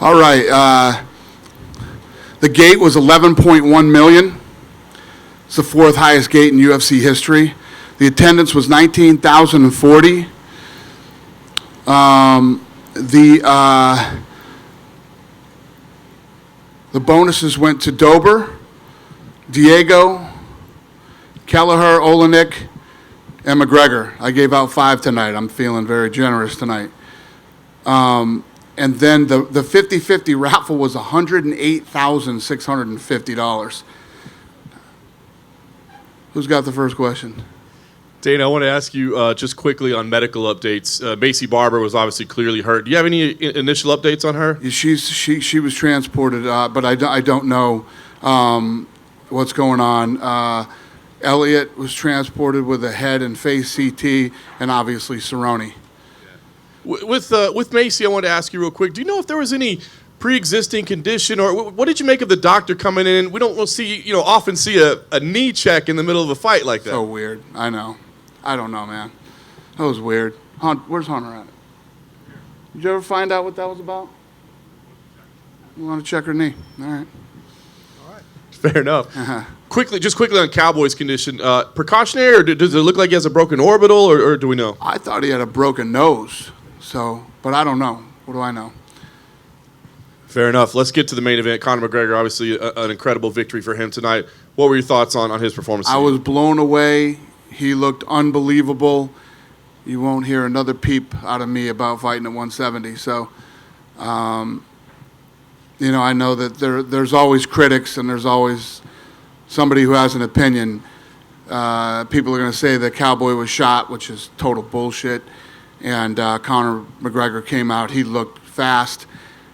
All right. The gate was 11.1 million. It's the fourth highest gate in UFC history. The attendance was 19,040. The bonuses went to Dober, Diego, Kelleher, Olenek, and McGregor. I gave out 5 tonight. I'm feeling very generous tonight. And then the 50-50 raffle was $108,650. Who's got the first question? Dana, I want to ask you just quickly on medical updates. Macy Barber was obviously clearly hurt. Do you have any initial updates on her? She was transported, but I don't know what's going on. Elliott was transported with a head and face CT, and obviously Cerrone. With Macy, I want to ask you real quick. Do you know if there was any pre-existing condition, or what did you make of the doctor coming in? We don't often see a knee check in the middle of a fight like that. So weird. I know. I don't know, man. That was weird. Where's Hunter at? Did you ever find out what that was about? You want to check her knee? All right. Fair enough. Just quickly on Cowboy's condition, precautionary, or does it look like he has a broken orbital, or do we know? I thought he had a broken nose, but I don't know. What do I know? Fair enough. Let's get to the main event. Conor McGregor, obviously an incredible victory for him tonight. What were your thoughts on his performance? I was blown away. He looked unbelievable. You won't hear another peep out of me about fighting at 170. So, I know that there's always critics and there's always somebody who has an opinion. People are going to say that Cowboy was shot, which is total bullshit. And Conor McGregor came out. He looked fast.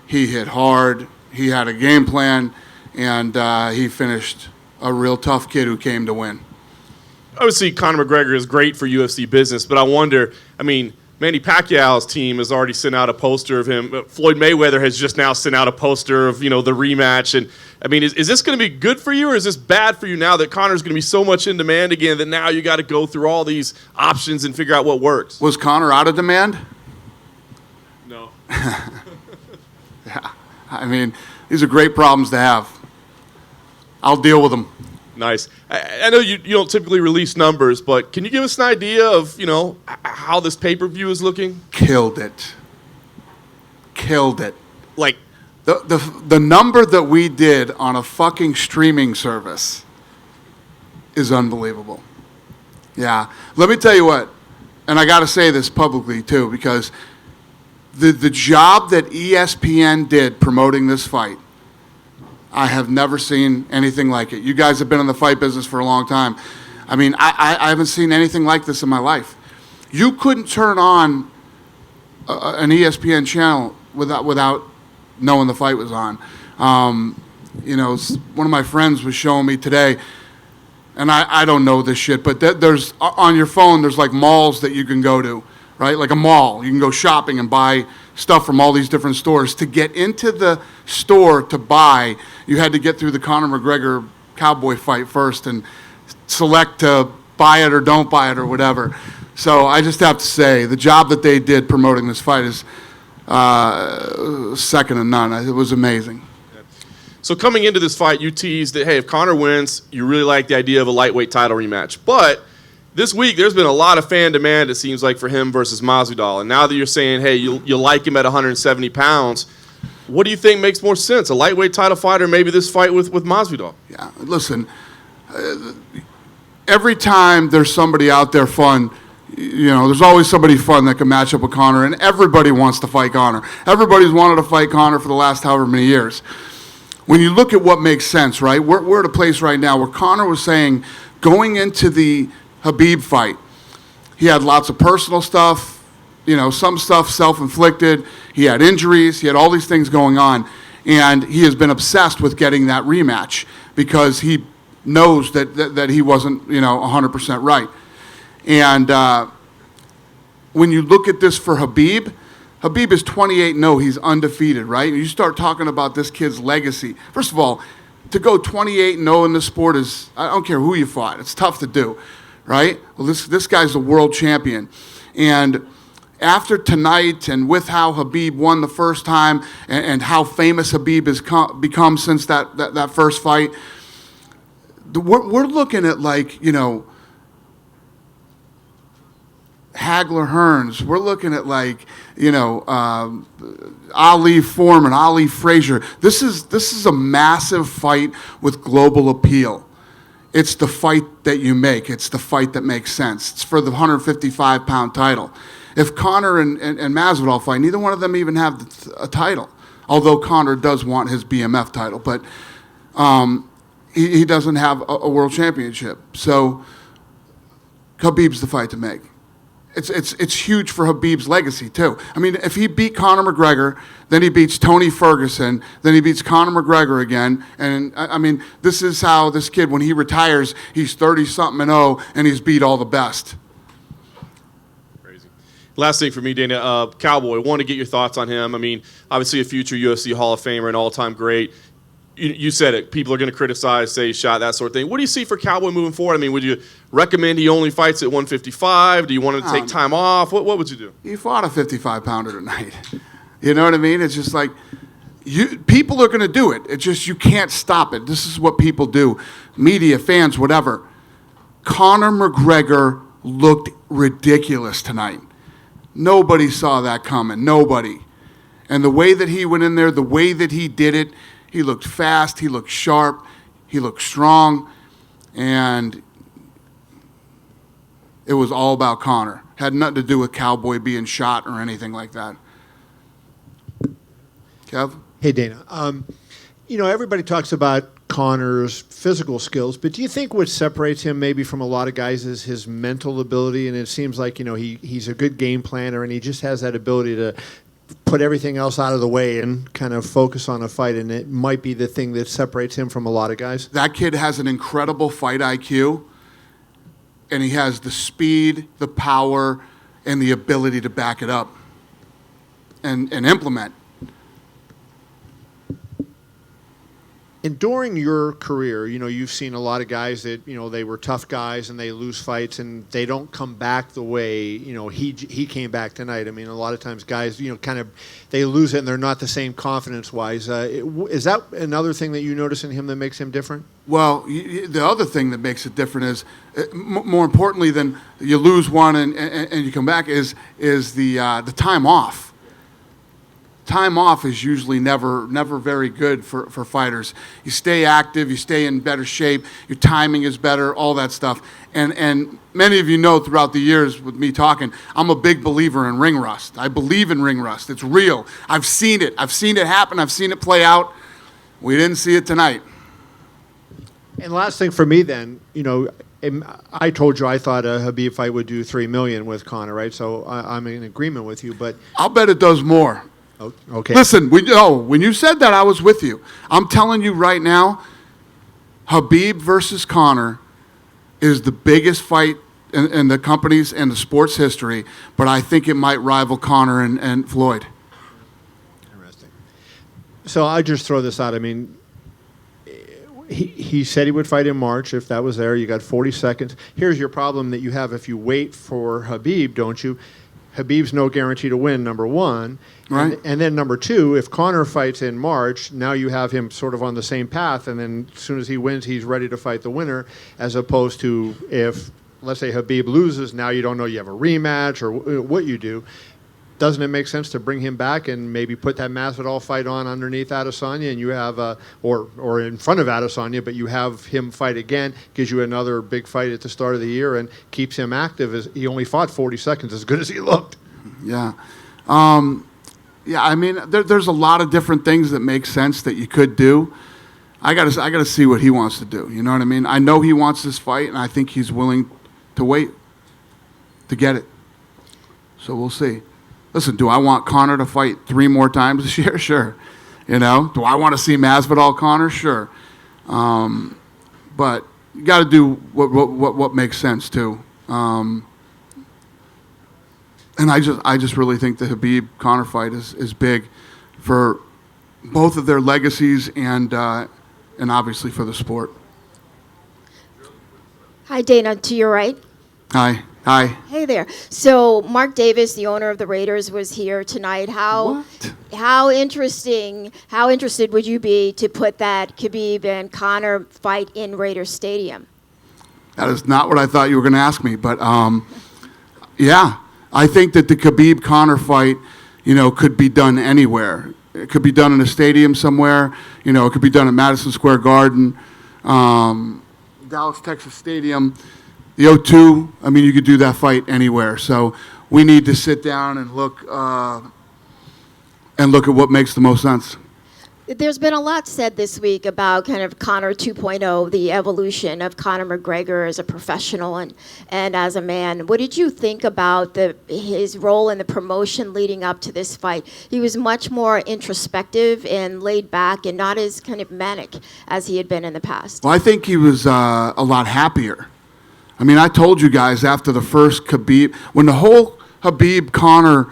He hit hard. He had a game plan. And he finished a real tough kid who came to win. Obviously, Conor McGregor is great for UFC business, but I wonder, Manny Pacquiao's team has already sent out a poster of him. Floyd Mayweather has just now sent out a poster of, the rematch. And, is this going to be good for you, or is this bad for you now that Conor's going to be so much in demand again that now you got to go through all these options and figure out what works? Was Conor out of demand? No. Yeah. These are great problems to have. I'll deal with them. Nice. I know you don't typically release numbers, but can you give us an idea of, how this pay-per-view is looking? Killed it. Like the number that we did on a fucking streaming service is unbelievable. Yeah. Let me tell you what, and I got to say this publicly too, because the job that ESPN did promoting this fight, I have never seen anything like it. You guys have been in the fight business for a long time. I haven't seen anything like this in my life. You couldn't turn on an ESPN channel without knowing the fight was on. One of my friends was showing me today, and I don't know this shit, but there's on your phone, there's like malls that you can go to, right? Like a mall. You can go shopping and buy stuff from all these different stores. To get into the store to buy, you had to get through the Conor McGregor Cowboy fight first and select to buy it or don't buy it or whatever. So I just have to say, the job that they did promoting this fight is second to none. It was amazing. So coming into this fight, you teased that, hey, if Conor wins, you really like the idea of a lightweight title rematch. But this week, there's been a lot of fan demand, it seems like, for him versus Masvidal. And now that you're saying, hey, you like him at 170 pounds, what do you think makes more sense, a lightweight title fight or maybe this fight with Masvidal? Yeah, listen, every time there's somebody out there fun, there's always somebody fun that can match up with Conor, and everybody wants to fight Conor. Everybody's wanted to fight Conor for the last however many years. When you look at what makes sense, right, we're at a place right now where Conor was saying, going into the Khabib fight, he had lots of personal stuff, some stuff self-inflicted. He had injuries. He had all these things going on. And he has been obsessed with getting that rematch because he knows that he wasn't, 100% right. And when you look at this for Khabib is 28-0. He's undefeated, right? And you start talking about this kid's legacy. First of all, to go 28-0 in this sport is, I don't care who you fought. It's tough to do. Right? Well, this guy's a world champion. And, after tonight and with how Khabib won the first time and how famous Khabib has become since that first fight, we're looking at like, you know, Hagler Hearns. We're looking at like, you know, Ali Foreman, Ali Frazier. This is a massive fight with global appeal. It's the fight that you make. It's the fight that makes sense. It's for the 155-pound title. If Conor and Masvidal fight, neither one of them even have a title. Although Conor does want his BMF title, but he doesn't have a world championship. So Khabib's the fight to make. It's huge for Khabib's legacy too. I mean, if he beat Conor McGregor, then he beats Tony Ferguson, then he beats Conor McGregor again, and I mean, this is how this kid, when he retires, he's 30-something and 0, and he's beat all the best. Crazy. Last thing for me, Dana, Cowboy. Want to get your thoughts on him. I mean, obviously a future UFC Hall of Famer, an all-time great. You said it. People are going to criticize, say shot, that sort of thing. What do you see for Cowboy moving forward? I mean, would you recommend he only fights at 155? Do you want him to take time off? What would you do? He fought a 55-pounder tonight. You know what I mean? It's just like, people are going to do it. It's just you can't stop it. This is what people do. Media, fans, whatever. Conor McGregor looked ridiculous tonight. Nobody saw that coming. Nobody. And the way that he went in there, the way that he did it, he looked fast, he looked sharp, he looked strong, and it was all about Conor. Had nothing to do with Cowboy being shot or anything like that. Kev? Hey, Dana. You know, everybody talks about Conor's physical skills, but do you think what separates him maybe from a lot of guys is his mental ability? And it seems like, you know, he's a good game planner, and he just has that ability to put everything else out of the way and kind of focus on a fight, and it might be the thing that separates him from a lot of guys. That kid has an incredible fight IQ, and he has the speed, the power, and the ability to back it up and implement. And during your career, you know, you've seen a lot of guys that, you know, they were tough guys and they lose fights and they don't come back the way, you know, he came back tonight. I mean, a lot of times guys, you know, kind of, they lose it and they're not the same confidence-wise. Is that another thing that you notice in him that makes him different? Well, the other thing that makes it different is, more importantly than you lose one and you come back, is the time off. Time off is usually never very good for fighters. You stay active, you stay in better shape, your timing is better, all that stuff. And many of you know throughout the years with me talking, I'm a big believer in ring rust. I believe in ring rust. It's real. I've seen it. I've seen it happen. I've seen it play out. We didn't see it tonight. And last thing for me then, you know, I told you I thought a Khabib fight would do $3 million with Conor, right? So I'm in agreement with you, but I'll bet it does more. Okay. Listen, when you said that, I was with you. I'm telling you right now, Khabib versus Conor is the biggest fight in the company's and the sports history, but I think it might rival Conor and Floyd. Interesting. So I just throw this out. I mean, he said he would fight in March. If that was there, you got 40 seconds. Here's your problem that you have if you wait for Khabib, don't you? Khabib's no guarantee to win, number one. Right. And then number two, if Conor fights in March, now you have him sort of on the same path, and then as soon as he wins, he's ready to fight the winner, as opposed to if, let's say, Khabib loses, now you don't know you have a rematch or what you do. Doesn't it make sense to bring him back and maybe put that Masvidal fight on underneath Adesanya, and you have or in front of Adesanya, but you have him fight again, gives you another big fight at the start of the year, and keeps him active. As he only fought 40 seconds, as good as he looked. Yeah. Yeah, I mean, there's a lot of different things that make sense that you could do. I gotta see what he wants to do. You know what I mean? I know he wants this fight, and I think he's willing to wait to get it. So we'll see. Listen, do I want Conor to fight 3 more times this year? Sure. You know, do I want to see Masvidal Conor? Sure. But you got to do what makes sense too. And I just really think the Khabib Conor fight is big for both of their legacies and obviously for the sport. Hi, Dana, to your right. Hi. Hi. Hey there. So Mark Davis, the owner of the Raiders, was here tonight. What? How interested would you be to put that Khabib and Conor fight in Raiders Stadium? That is not what I thought you were going to ask me, but yeah, I think that the Khabib Conor fight, could be done anywhere. It could be done in a stadium somewhere. It could be done at Madison Square Garden, Dallas, Texas Stadium, the O2. I mean, you could do that fight anywhere. So we need to sit down and look at what makes the most sense. There's been a lot said this week about kind of Conor 2.0, the evolution of Conor McGregor as a professional and as a man. What did you think about his role in the promotion leading up to this fight? He was much more introspective and laid back and not as kind of manic as he had been in the past. Well, I think he was a lot happier. I mean, I told you guys after the first Khabib, when the whole Khabib-Conor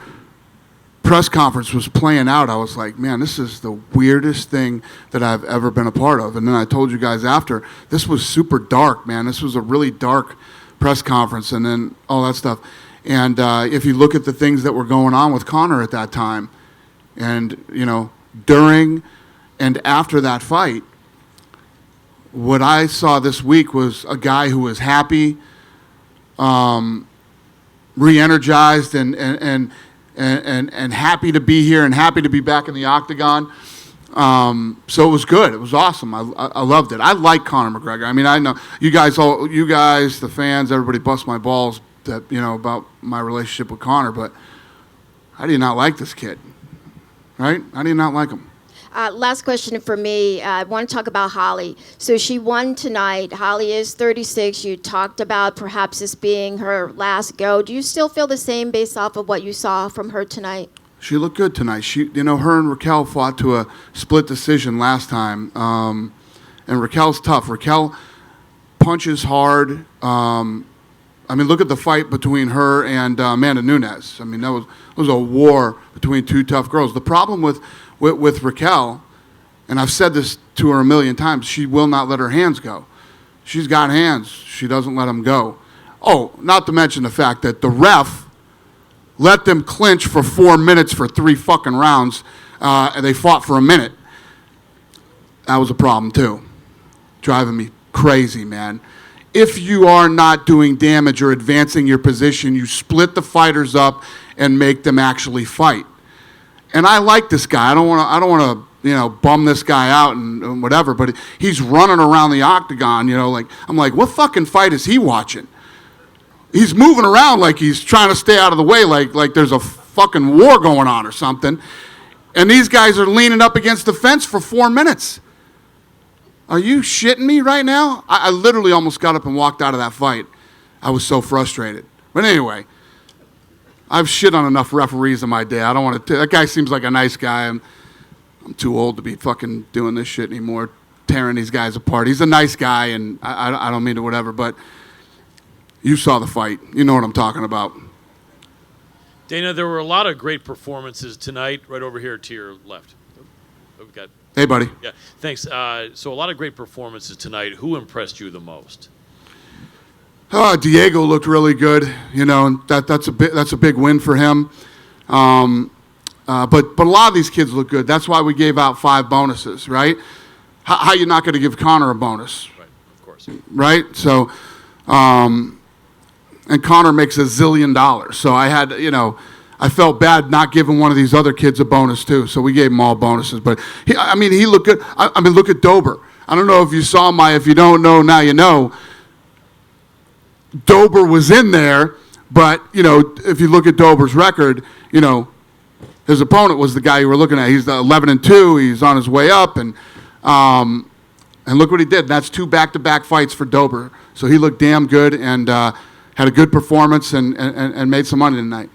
press conference was playing out, I was like, man, this is the weirdest thing that I've ever been a part of. And then I told you guys after, this was super dark, man. This was a really dark press conference and then all that stuff. And if you look at the things that were going on with Conor at that time, and, during and after that fight, what I saw this week was a guy who was happy, re-energized, and happy to be here and happy to be back in the octagon. So it was good. It was awesome. I loved it. I like Conor McGregor. I mean, I know you guys, the fans, everybody bust my balls that about my relationship with Conor, but how do you not like this kid? Right? How do you not like him? Last question for me. I want to talk about Holly. So she won tonight. Holly is 36. You talked about perhaps this being her last go. Do you still feel the same based off of what you saw from her tonight? She looked good tonight. Her and Raquel fought to a split decision last time. And Raquel's tough. Raquel punches hard. Look at the fight between her and Amanda Nunes. I mean, that was a war between two tough girls. The problem with Raquel, and I've said this to her a million times, she will not let her hands go. She's got hands. She doesn't let them go. Oh, not to mention the fact that the ref let them clinch for 4 minutes for 3 fucking rounds, and they fought for a minute. That was a problem, too. Driving me crazy, man. If you are not doing damage or advancing your position, you split the fighters up and make them actually fight. And I like this guy. I don't want to, bum this guy out and whatever. But he's running around the octagon, I'm like, what fucking fight is he watching? He's moving around like he's trying to stay out of the way, like there's a fucking war going on or something. And these guys are leaning up against the fence for 4 minutes. Are you shitting me right now? I literally almost got up and walked out of that fight. I was so frustrated. But anyway, I've shit on enough referees in my day. I don't want to. That guy seems like a nice guy. I'm too old to be fucking doing this shit anymore, tearing these guys apart. He's a nice guy, and I don't mean to whatever, but you saw the fight. You know what I'm talking about. Dana, there were a lot of great performances tonight. Right over here to your left. We've got. Hey, buddy. Yeah, thanks. So a lot of great performances tonight. Who impressed you the most? Diego looked really good. And that's a big win for him. But a lot of these kids look good. That's why we gave out 5 bonuses, right? How you not going to give Conor a bonus? Right, of course. Right? So, and Conor makes $1 zillion. So I had, I felt bad not giving one of these other kids a bonus too. So we gave them all bonuses. But he looked good. Look at Dober. I don't know if you saw if you don't know, now you know. Dober was in there, but, if you look at Dober's record, his opponent was the guy you were looking at. He's 11-2. He's on his way up, and look what he did. That's 2 back-to-back fights for Dober. So he looked damn good and had a good performance and made some money tonight.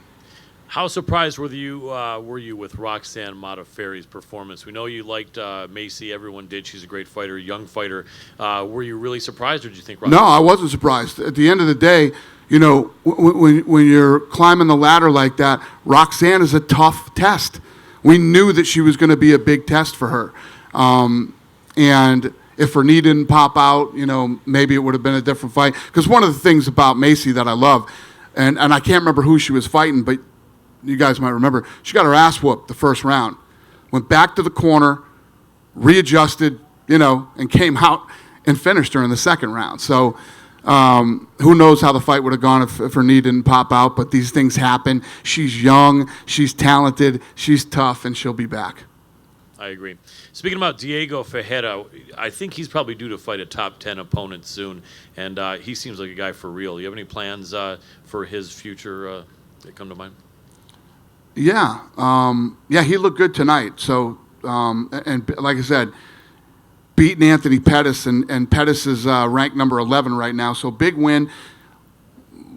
How surprised were you with Roxanne Modafferi's performance? We know you liked Macy. Everyone did. She's a great fighter, young fighter. Were you really surprised, or did you think Roxanne? No, I wasn't surprised. At the end of the day, when you're climbing the ladder like that, Roxanne is a tough test. We knew that she was going to be a big test for her. And if her knee didn't pop out, maybe it would have been a different fight. Because one of the things about Macy that I love, and I can't remember who she was fighting, but you guys might remember. She got her ass whooped the first round, went back to the corner, readjusted, and came out and finished her in the second round. So who knows how the fight would have gone if her knee didn't pop out, but these things happen. She's young, she's talented, she's tough, and she'll be back. I agree. Speaking about Diego Ferreira, I think he's probably due to fight a top 10 opponent soon, and he seems like a guy for real. You have any plans for his future that come to mind? Yeah. He looked good tonight. So, and like I said, beating Anthony Pettis, and Pettis is ranked number 11 right now, so big win.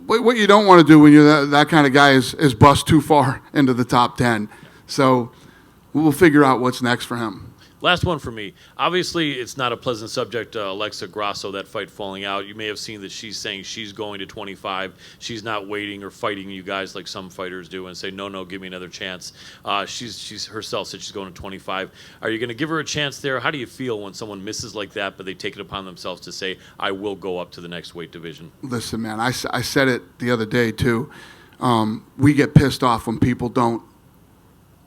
What you don't want to do when you're that kind of guy is bust too far into the top 10. So we'll figure out what's next for him. Last one for me. Obviously, it's not a pleasant subject, Alexa Grasso, that fight falling out. You may have seen that she's saying she's going to 25. She's not waiting or fighting you guys like some fighters do and say, no, give me another chance. She's herself said she's going to 25. Are you going to give her a chance there? How do you feel when someone misses like that, but they take it upon themselves to say, I will go up to the next weight division? Listen, man, I said it the other day, too. We get pissed off when people don't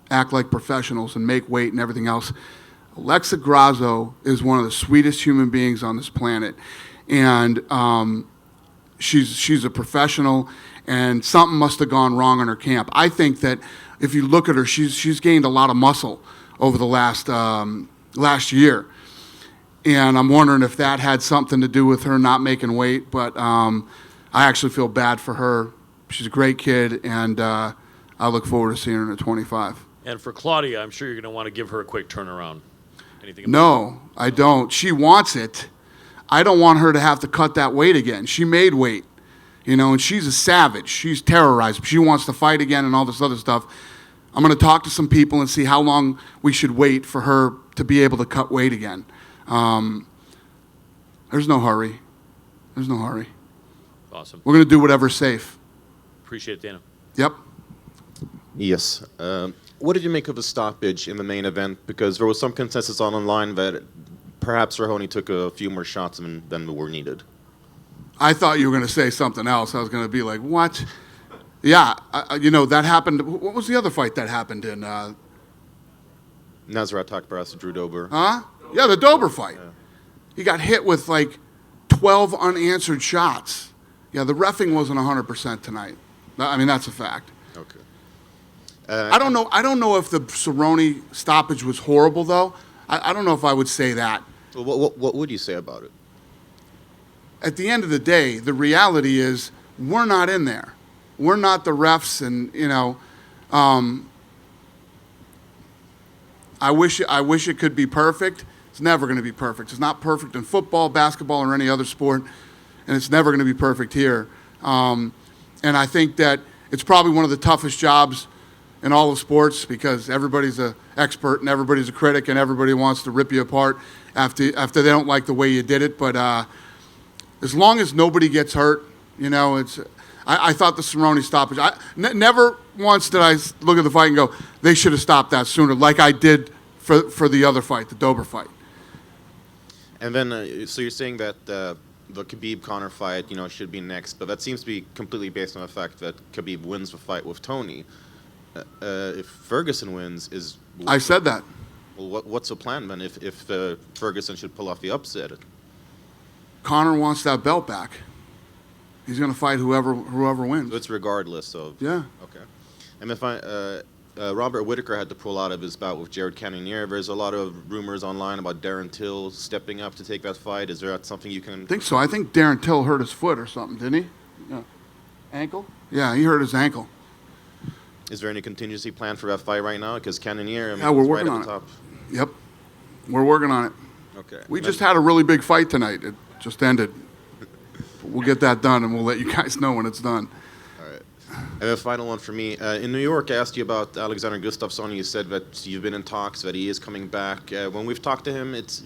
act like professionals and make weight and everything else. Alexa Grasso is one of the sweetest human beings on this planet, and she's a professional, and something must have gone wrong in her camp. I think that if you look at her, she's gained a lot of muscle over the last year, and I'm wondering if that had something to do with her not making weight, but I actually feel bad for her. She's a great kid, and I look forward to seeing her at 25. And for Claudia, I'm sure you're going to want to give her a quick turnaround. No, I don't. She wants it. I don't want her to have to cut that weight again. She made weight, and she's a savage. She's terrorized. She wants to fight again and all this other stuff. I'm going to talk to some people and see how long we should wait for her to be able to cut weight again. There's no hurry. There's no hurry. Awesome. We're going to do whatever's safe. Appreciate it, Dana. Yep. Yes. What did you make of the stoppage in the main event? Because there was some consensus online that perhaps Cerrone took a few more shots than were needed. I thought you were going to say something else. I was going to be like, what? Yeah, that happened. What was the other fight that happened in? Nasrat Takbaras, Drew Dober. Huh? Yeah, the Dober fight. Yeah. He got hit with like 12 unanswered shots. Yeah, the reffing wasn't 100% tonight. I mean, that's a fact. Okay. I don't know if the Cerrone stoppage was horrible, though. I don't know if I would say that. Well, what would you say about it? At the end of the day, the reality is we're not in there. We're not the refs, and I wish it could be perfect. It's never going to be perfect. It's not perfect in football, basketball, or any other sport, and it's never going to be perfect here. And I think that it's probably one of the toughest jobs in all of sports because everybody's an expert and everybody's a critic and everybody wants to rip you apart after they don't like the way you did it. But as long as nobody gets hurt, it's. I thought the Cerrone stoppage. Never once did I look at the fight and go, they should have stopped that sooner, like I did for the other fight, the Dober fight. And then, so you're saying that the Khabib-Conor fight, should be next, but that seems to be completely based on the fact that Khabib wins the fight with Tony. If Ferguson wins, I said that. Well, what's the plan then? If Ferguson should pull off the upset, Conor wants that belt back. He's going to fight whoever wins. So it's regardless of. Yeah. Okay. And if Robert Whittaker had to pull out of his bout with Jared Cannonier, there's a lot of rumors online about Darren Till stepping up to take that fight. Is there something you can? I think so. I think Darren Till hurt his foot or something, didn't he? Yeah. Ankle? Yeah, he hurt his ankle. Is there any contingency plan for that fight right now? Because Cannonier, we're working on it. Yep, we're working on it. Okay. We just had a really big fight tonight. It just ended. We'll get that done, and we'll let you guys know when it's done. All right. And the final one for me. In New York, I asked you about Alexander Gustafsson. You said that you've been in talks, that he is coming back. When we've talked to him, it's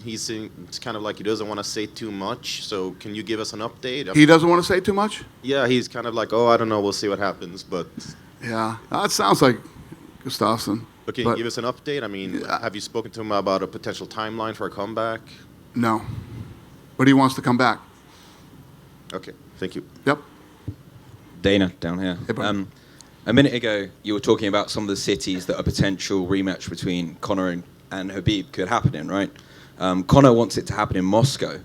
kind of like he doesn't want to say too much. So can you give us an update? He doesn't want to say too much? Yeah, he's kind of like, I don't know. We'll see what happens. But yeah, that sounds like Gustafsson. But can you give us an update? I mean, have you spoken to him about a potential timeline for a comeback? No, but he wants to come back. Okay, thank you. Yep. Dana down here. Hey, bud. A minute ago, you were talking about some of the cities that a potential rematch between Conor and Khabib could happen in, right? Conor wants it to happen in Moscow.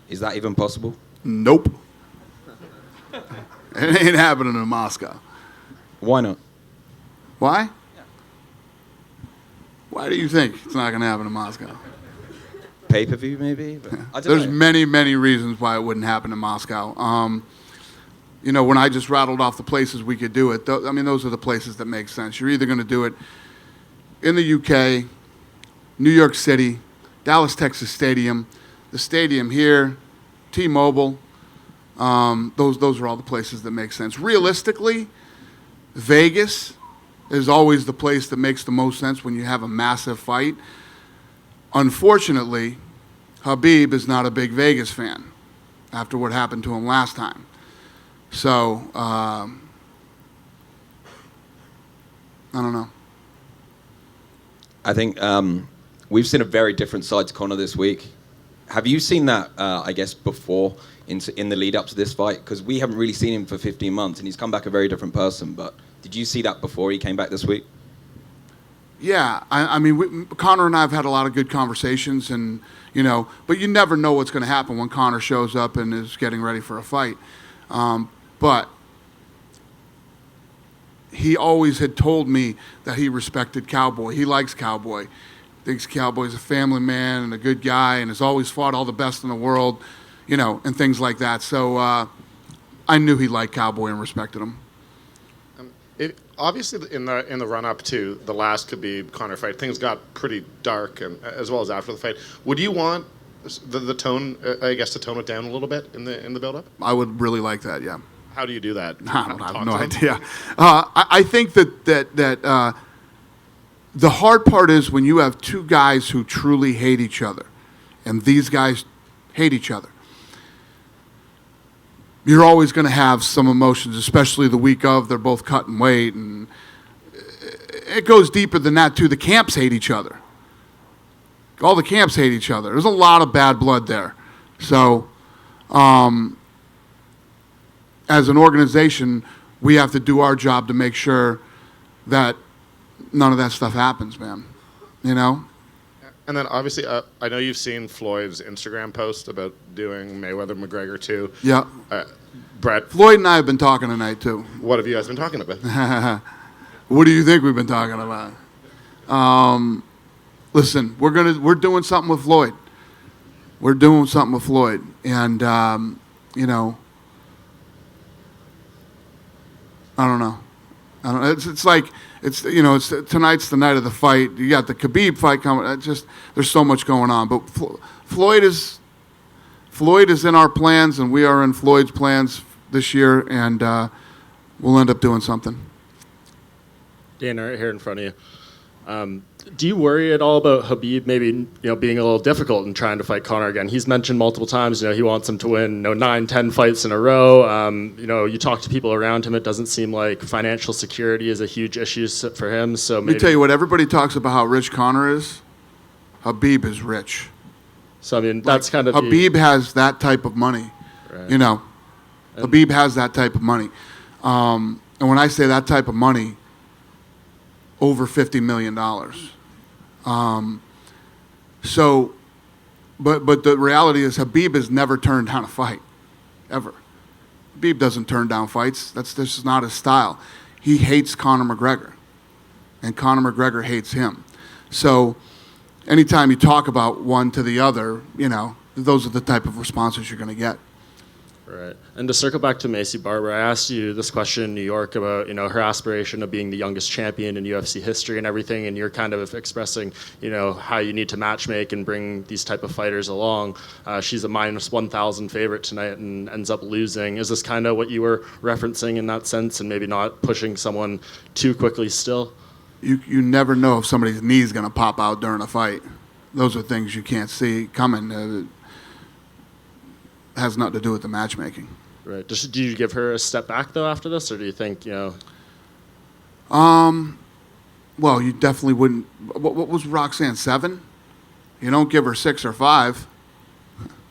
Is that even possible? Nope. It ain't happening in Moscow. Why not? Why? Why do you think it's not going to happen in Moscow? Pay-per-view, maybe? But I don't There's know. many, many reasons why it wouldn't happen in Moscow. When I just rattled off the places we could do it, those are the places that make sense. You're either going to do it in the UK, New York City, Dallas, Texas Stadium, the stadium here, T-Mobile. Those are all the places that make sense. Realistically, Vegas is always the place that makes the most sense when you have a massive fight. Unfortunately, Khabib is not a big Vegas fan after what happened to him last time. So, I don't know. I think we've seen a very different side to Conor this week. Have you seen that, I guess, before in the lead up to this fight? Because we haven't really seen him for 15 months, and he's come back a very different person. But did you see that before he came back this week? Yeah, Conor and I have had a lot of good conversations, and but you never know what's going to happen when Conor shows up and is getting ready for a fight. But he always had told me that he respected Cowboy. He likes Cowboy. Thinks Cowboy's a family man and a good guy and has always fought all the best in the world, and things like that. So I knew he liked Cowboy and respected him. Obviously, in the run up to the last Khabib Conor fight, things got pretty dark, and as well as after the fight. Would you want the tone, I guess, to tone it down a little bit in the build up? I would really like that. Yeah. How do you do that? I have no idea. I think that the hard part is when you have two guys who truly hate each other, and these guys hate each other. You're always going to have some emotions, especially the week of. They're both cutting weight, and it goes deeper than that, too. The camps hate each other. All the camps hate each other. There's a lot of bad blood there. So, as an organization, we have to do our job to make sure that none of that stuff happens, man. And then obviously, I know you've seen Floyd's Instagram post about doing Mayweather McGregor too. Yeah. Brett, Floyd and I have been talking tonight, too. what have you guys been talking about? What do you think we've been talking about? Listen, we're doing something with Floyd. We're doing something with Floyd, and I don't know. It's like it's tonight's the night of the fight. You got the Khabib fight coming. There's so much going on. But Floyd is in our plans, and we are in Floyd's plans this year, and we'll end up doing something. Dana, right here in front of you. Do you worry at all about Khabib maybe being a little difficult in trying to fight Conor again? He's mentioned multiple times he wants him to win 9-10 fights in a row. You talk to people around him, it doesn't seem like financial security is a huge issue for him. So Let me tell you what, everybody talks about how rich Conor is. Khabib is rich. So that's kind of Khabib has that type of money. Right. Khabib has that type of money. And when I say that type of money, over $50 million. But the reality is Khabib has never turned down a fight, ever. Khabib doesn't turn down fights. This is not his style. He hates Conor McGregor, and Conor McGregor hates him. So anytime you talk about one to the other, those are the type of responses you're going to get. Right. And to circle back to Macy Barber, I asked you this question in New York about, her aspiration of being the youngest champion in UFC history and everything, and you're kind of expressing, how you need to matchmake and bring these type of fighters along. She's a minus 1,000 favorite tonight and ends up losing. Is this kind of what you were referencing in that sense, and maybe not pushing someone too quickly still? You never know if somebody's knee is going to pop out during a fight. Those are things you can't see coming. Has nothing to do with the matchmaking. Right. Do you give her a step back though after this, or do you think Well, you definitely wouldn't. What was Roxanne, 7? You don't give her 6 or 5.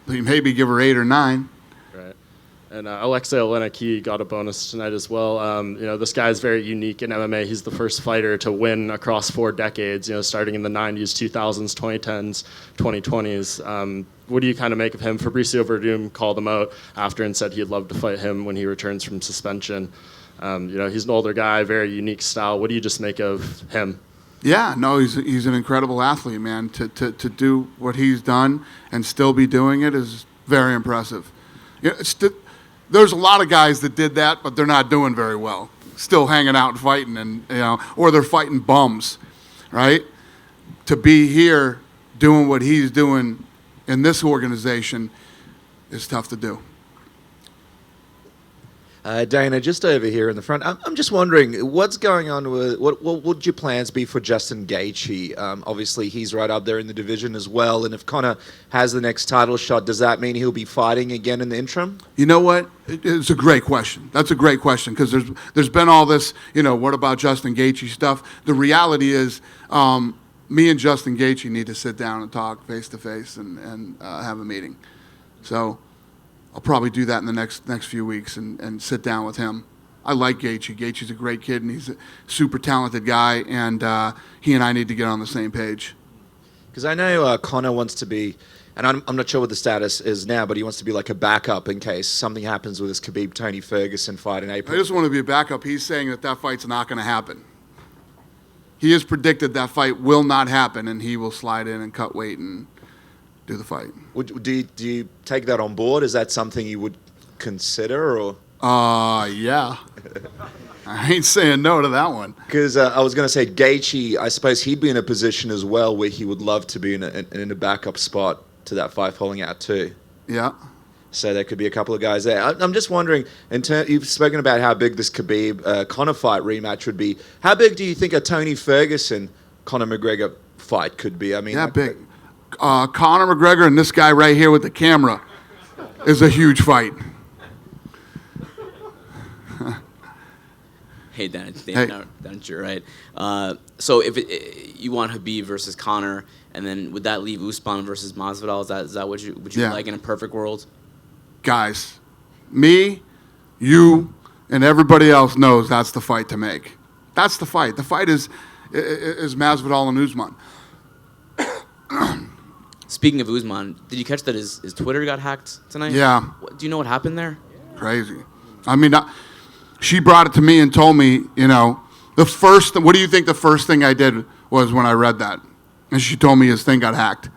But you maybe give her 8 or 9. Right. And Alexei Oleinik, he got a bonus tonight as well. This guy is very unique in MMA. He's the first fighter to win across 4 decades, starting in the 90s, 2000s, 2010s, 2020s. What do you kind of make of him? Fabricio Verdum called him out after and said he'd love to fight him when he returns from suspension. He's an older guy, very unique style. What do you just make of him? Yeah, no, he's an incredible athlete, man. To do what he's done and still be doing it is very impressive. There's a lot of guys that did that, but they're not doing very well. Still hanging out and fighting, and or they're fighting bums, right? To be here doing what he's doing in this organization is tough to do. Dana, just over here in the front, I'm just wondering, what's going on with, what would your plans be for Justin Gaethje? Obviously, he's right up there in the division as well, and if Conor has the next title shot, does that mean he'll be fighting again in the interim? You know what? It's a great question. That's a great question, because there's been all this, what about Justin Gaethje stuff? The reality is, me and Justin Gaethje need to sit down and talk face-to-face and have a meeting. So I'll probably do that in the next few weeks and sit down with him. I like Gaethje. Gaethje's a great kid, and he's a super talented guy, and he and I need to get on the same page. Because I know Conor wants to be, and I'm not sure what the status is now, but he wants to be like a backup in case something happens with this Khabib-Tony Ferguson fight in April. I just want to be a backup. He's saying that fight's not going to happen. He has predicted that fight will not happen, and he will slide in and cut weight and do the fight. Do you take that on board? Is that something you would consider, or? Yeah. I ain't saying no to that one. Because I was going to say Gaethje, I suppose he'd be in a position as well where he would love to be in a backup spot to that fight falling out too. Yeah. So there could be a couple of guys there. I'm just wondering, you've spoken about how big this Khabib-Conor fight rematch would be. How big do you think a Tony Ferguson-Conor McGregor fight could be? I mean, yeah, big. Conor McGregor and this guy right here with the camera is a huge fight. Hey, Dan, it's Dan Duncher, right? So if you want Khabib versus Conor, and then would that leave Usman versus Masvidal? Is that what would you like in a perfect world? Guys, me, you, and everybody else knows that's the fight to make. That's the fight. The fight is Masvidal and Usman. Speaking of Usman, did you catch that his Twitter got hacked tonight? Yeah. Do you know what happened there? Crazy. I mean, she brought it to me and told me, what do you think the first thing I did was when I read that? And she told me his thing got hacked.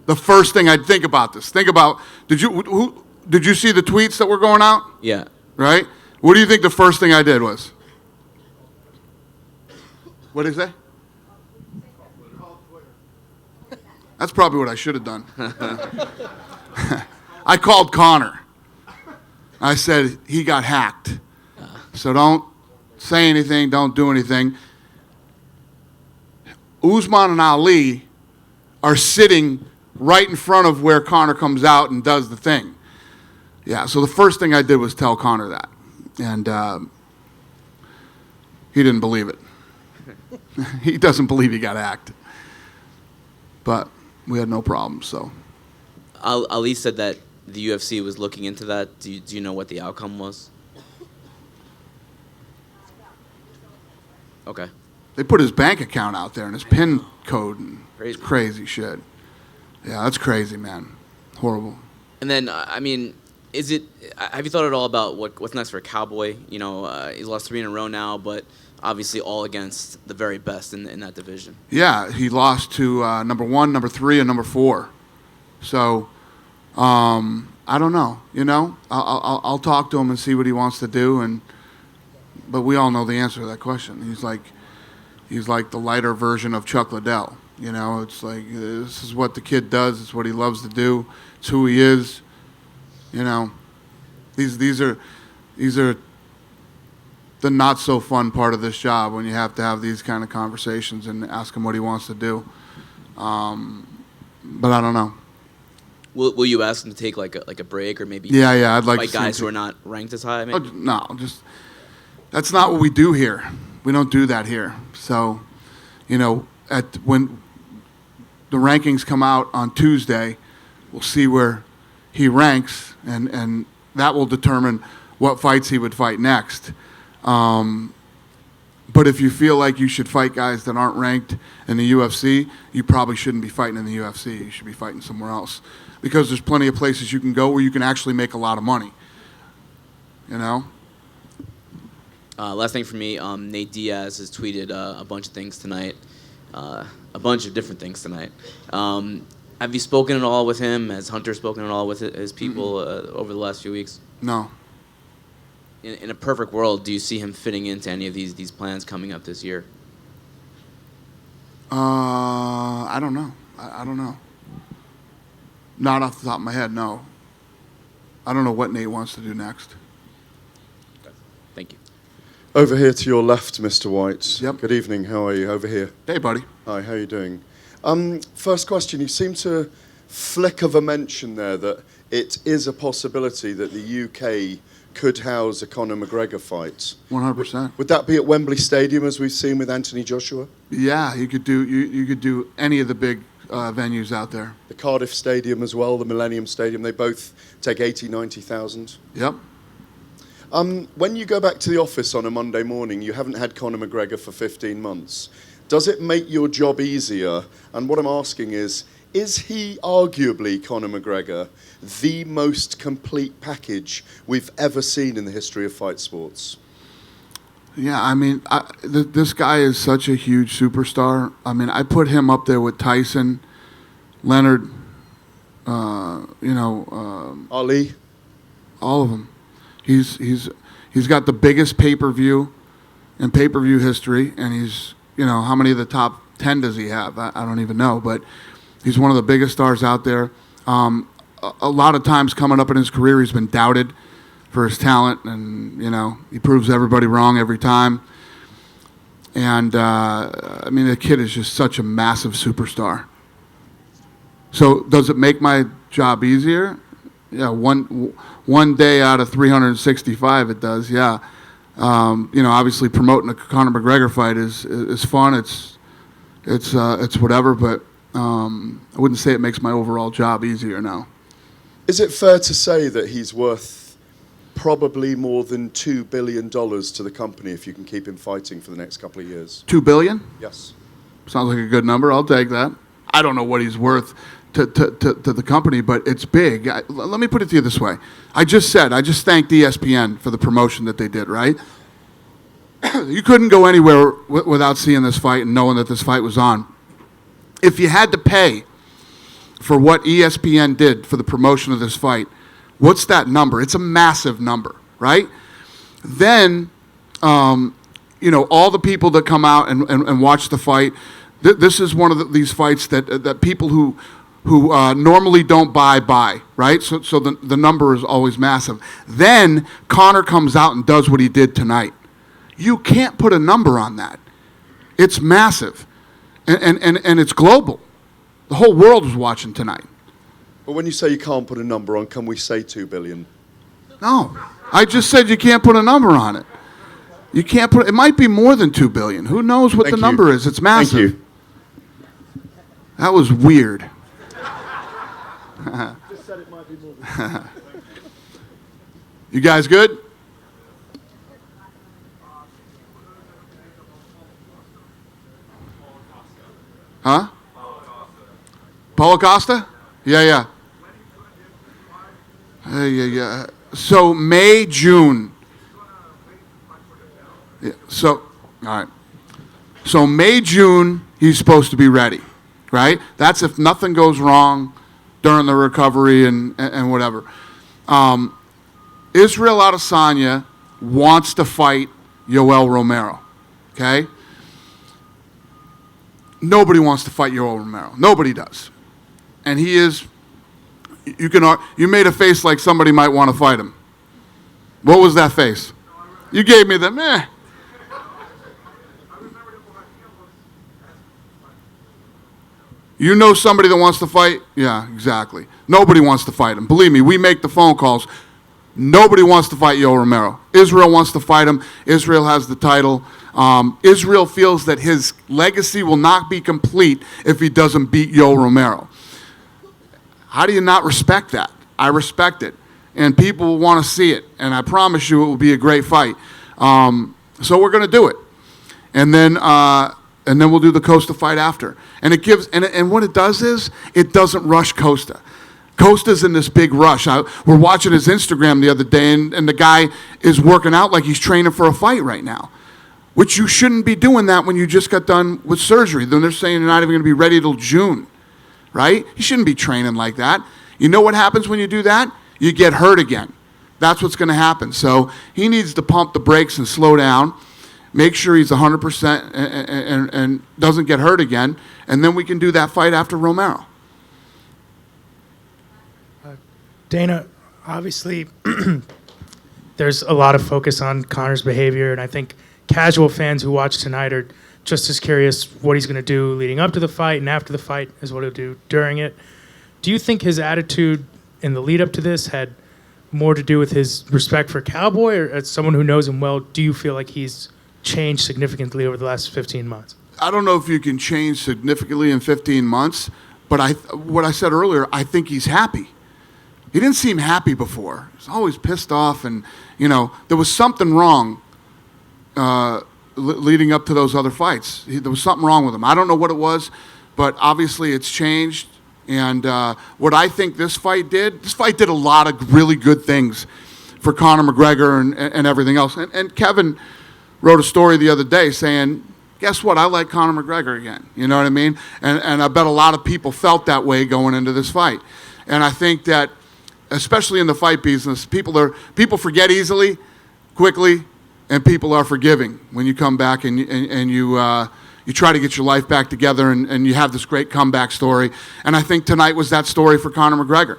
The first thing I'd think about this. Think about, did you see the tweets that were going out? Yeah. Right? What do you think the first thing I did was? What did he say? That's probably what I should have done. I called Conor. I said, he got hacked. So don't say anything, don't do anything. Usman and Ali are sitting right in front of where Conor comes out and does the thing. Yeah, so the first thing I did was tell Conor that. And he didn't believe it. He doesn't believe he got hacked. But we had no problem, so. Ali said that the UFC was looking into that. Do you know what the outcome was? Okay. They put his bank account out there and his PIN code and crazy shit. Yeah, that's crazy, man. Horrible. And then, have you thought at all about what's next for Cowboy? He's lost 3 in a row now, but obviously all against the very best in that division. Yeah, he lost to number 1, number 3, and number 4. So, I don't know. I'll talk to him and see what he wants to do. But we all know the answer to that question. He's like the lighter version of Chuck Liddell. It's like this is what the kid does. It's what he loves to do. It's who he is. These are the not so fun part of this job when you have to have these kind of conversations and ask him what he wants to do. But I don't know. Will you ask him to take like a break or maybe Yeah, I'd like fight to see guys him who are not ranked as high? Maybe? No, that's not what we do here. We don't do that here. So, when the rankings come out on Tuesday, we'll see where he ranks, and that will determine what fights he would fight next. But if you feel like you should fight guys that aren't ranked in the UFC, you probably shouldn't be fighting in the UFC. You should be fighting somewhere else, because there's plenty of places you can go where you can actually make a lot of money. You know? Last thing for me, Nate Diaz has tweeted a bunch of things tonight, a bunch of different things tonight. Have you spoken at all with him? Has Hunter spoken at all with his people over the last few weeks? No. In a perfect world, do you see him fitting into any of these plans coming up this year? I don't know. I don't know. Not off the top of my head, no. I don't know what Nate wants to do next. Thank you. Over here to your left, Mr. White. Yep. Good evening. How are you? Over here. Hey, buddy. Hi. How are you doing? First question. You seem to flick of a mention there that it is a possibility that the UK could house a Conor McGregor fight. 100%. Would that be at Wembley Stadium, as we've seen with Anthony Joshua? Yeah, you could do any of the big venues out there. The Cardiff Stadium as well, the Millennium Stadium. They both take 80, 90,000. Yep. When you go back to the office on a Monday morning, you haven't had Conor McGregor for 15 months. Does it make your job easier? And what I'm asking is he arguably, Conor McGregor, the most complete package we've ever seen in the history of fight sports? Yeah, I mean, this guy is such a huge superstar. I mean, I put him up there with Tyson, Leonard, Ali, all of them. He's got the biggest pay-per-view in pay-per-view history, and he's, how many of the top 10 does he have? I don't even know, but he's one of the biggest stars out there. A lot of times coming up in his career, he's been doubted for his talent, and, he proves everybody wrong every time. And, the kid is just such a massive superstar. So does it make my job easier? Yeah, one day out of 365 it does, yeah. Obviously promoting a Conor McGregor fight is fun. It's whatever, but I wouldn't say it makes my overall job easier now. Is it fair to say that he's worth probably more than $2 billion to the company if you can keep him fighting for the next couple of years? $2 billion? Yes. Sounds like a good number. I'll take that. I don't know what he's worth to the company, but it's big. Let me put it to you this way. I just thanked ESPN for the promotion that they did, right? You couldn't go anywhere without seeing this fight and knowing that this fight was on. If you had to pay for what ESPN did for the promotion of this fight, what's that number? It's a massive number, right? Then, all the people that come out and watch the fight, this is one of these fights that people who normally don't buy, right? So the number is always massive. Then Conor comes out and does what he did tonight. You can't put a number on that. It's massive, and it's global. The whole world is watching tonight. But when you say you can't put a number on, can we say $2 billion? No, I just said you can't put a number on it. You can't put. It might be more than $2 billion. Who knows what the number is? It's massive. Thank you. That was weird. Just said it might be more. You guys good? Huh? Paulo Costa? Yeah. Yeah. So May, June. Yeah, all right. So May, June, he's supposed to be ready, right? That's if nothing goes wrong during the recovery and whatever. Israel Adesanya wants to fight Yoel Romero, okay? Nobody wants to fight Yoel Romero. Nobody does. And he is, you made a face like somebody might want to fight him. What was that face? You gave me the meh. You know somebody that wants to fight? Yeah, exactly. Nobody wants to fight him. Believe me, we make the phone calls. Nobody wants to fight Yoel Romero. Israel wants to fight him. Israel has the title. Israel feels that his legacy will not be complete if he doesn't beat Yoel Romero. How do you not respect that? I respect it. And people will want to see it. And I promise you it will be a great fight. So we're going to do it. And then we'll do the Costa fight after. And it gives, and what it does is, it doesn't rush Costa. Costa's in this big rush. We're watching his Instagram the other day, and the guy is working out like he's training for a fight right now. Which you shouldn't be doing that when you just got done with surgery. Then they're saying you're not even going to be ready till June. Right? You shouldn't be training like that. You know what happens when you do that? You get hurt again. That's what's going to happen. So he needs to pump the brakes and slow down, make sure he's 100% and doesn't get hurt again, and then we can do that fight after Romero. Dana, obviously, there's a lot of focus on Conor's behavior, and I think casual fans who watch tonight are just as curious what he's going to do leading up to the fight and after the fight as what he'll do during it. Do you think his attitude in the lead up to this had more to do with his respect for Cowboy, or as someone who knows him well, do you feel like he's changed significantly over the last 15 months? I don't know if you can change significantly in 15 months, but what I said earlier, I think he's happy. He didn't seem happy before. He was always pissed off, and, there was something wrong leading up to those other fights. There was something wrong with him. I don't know what it was, but obviously it's changed. And what I think this fight did a lot of really good things for Conor McGregor and everything else. And Kevin wrote a story the other day saying, guess what? I like Conor McGregor again. You know what I mean? And I bet a lot of people felt that way going into this fight. And I think that, especially in the fight business, people forget easily, quickly, and people are forgiving when you come back and you try to get your life back together and you have this great comeback story. And I think tonight was that story for Conor McGregor.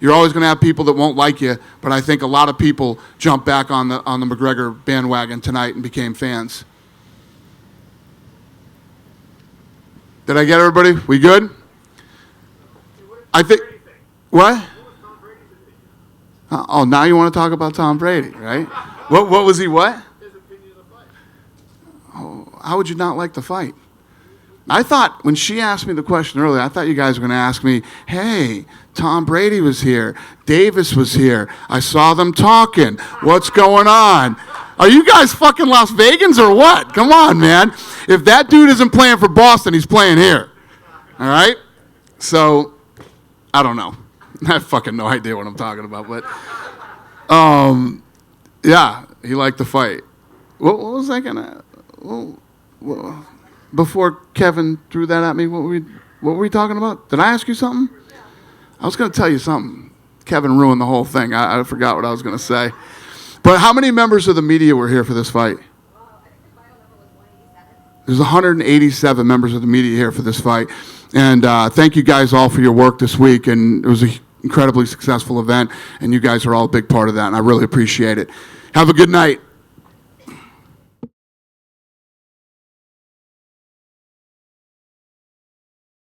You're always going to have people that won't like you, but I think a lot of people jumped back on the McGregor bandwagon tonight and became fans. Did I get everybody? We good? I think. What? Oh, now you want to talk about Tom Brady, right? What was he, what? Oh, how would you not like the fight? I thought, when she asked me the question earlier, I thought you guys were going to ask me, hey, Tom Brady was here, Davis was here, I saw them talking, what's going on? Are you guys fucking Las Vegans or what? Come on, man. If that dude isn't playing for Boston, he's playing here. All right? So, I don't know. I have fucking no idea what I'm talking about, but yeah, he liked the fight. What was I gonna? Well, before Kevin threw that at me, what were we talking about? Did I ask you something? I was gonna tell you something. Kevin ruined the whole thing. I forgot what I was gonna say. But how many members of the media were here for this fight? There's 187 members of the media here for this fight. And thank you guys all for your work this week. And it was an incredibly successful event. And you guys are all a big part of that. And I really appreciate it. Have a good night.